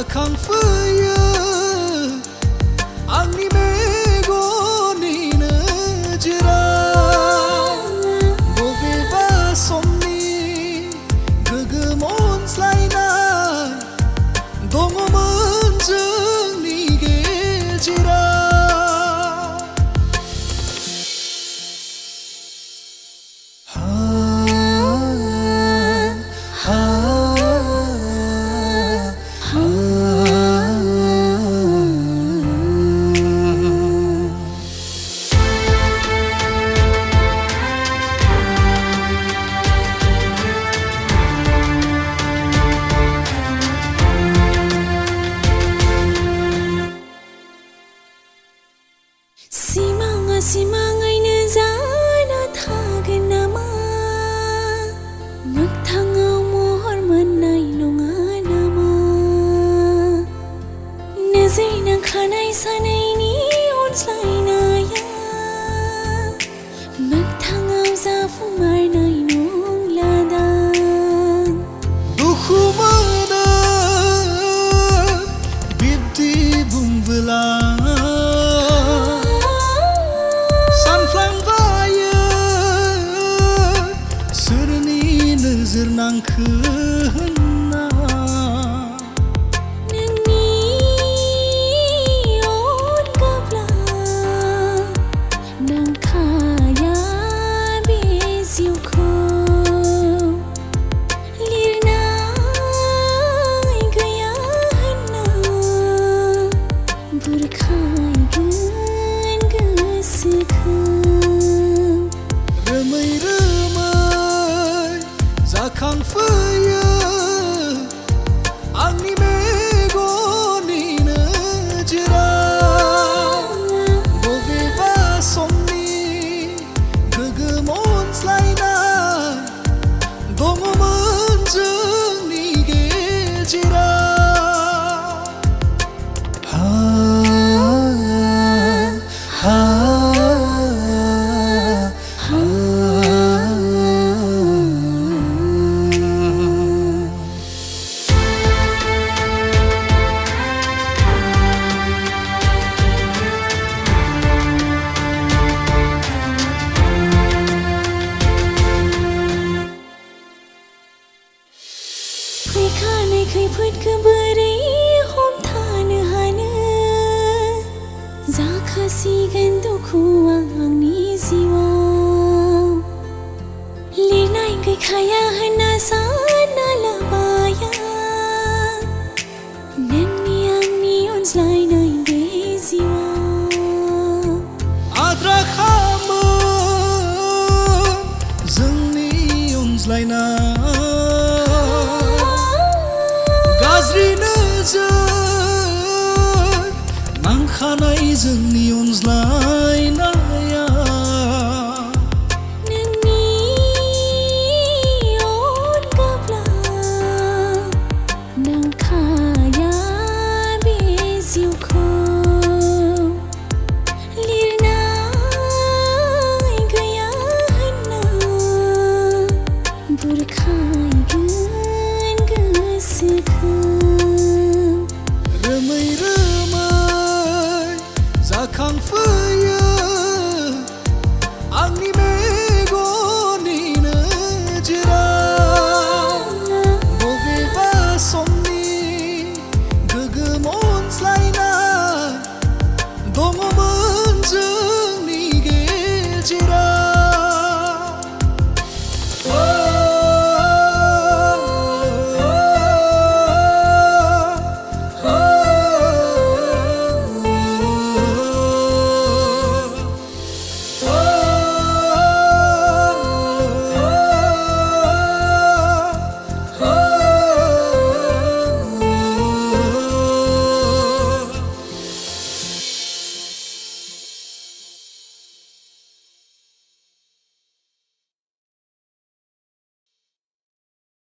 jakhangfwiye angni megoni nijirao bobebasomni gwgwm onjlainai Dongo mwnjwngni Gejerao Simangaiनो जाना थागोन नामा मोगथाङाव महर मोननाय नङा नामा नजरनांखानाय सानैनि अनज्लायनाया मोगथाङाव जाफुंमारनाय नंला दां Dukhu Mwnw bidi bungbwla sanflangbawye swrni nijirnangkhw नोंनि अनगाब्ला नांखाया बे जिउखौ लिरनाय गैया होनना बुरखायगोन गोसोखौ Rwmwi Rwmwi jakhangfwiye angni megoni nijirao bobebasomni gwgwm onjlainai Dongo mwnjwngni Gejerao फैखानाय खैफोदखौ बोरै हमथानो हानो जाखासिगोन दुखुआ आंनि जिउआव लिरनाय गैखाया होनना सानना लाबाया नोंनि आंनि अनज्लायनाय बे जिउआव Adrakhamw jwngni onjlainai gajrinwjwr nangkhanai jwngni onjlainai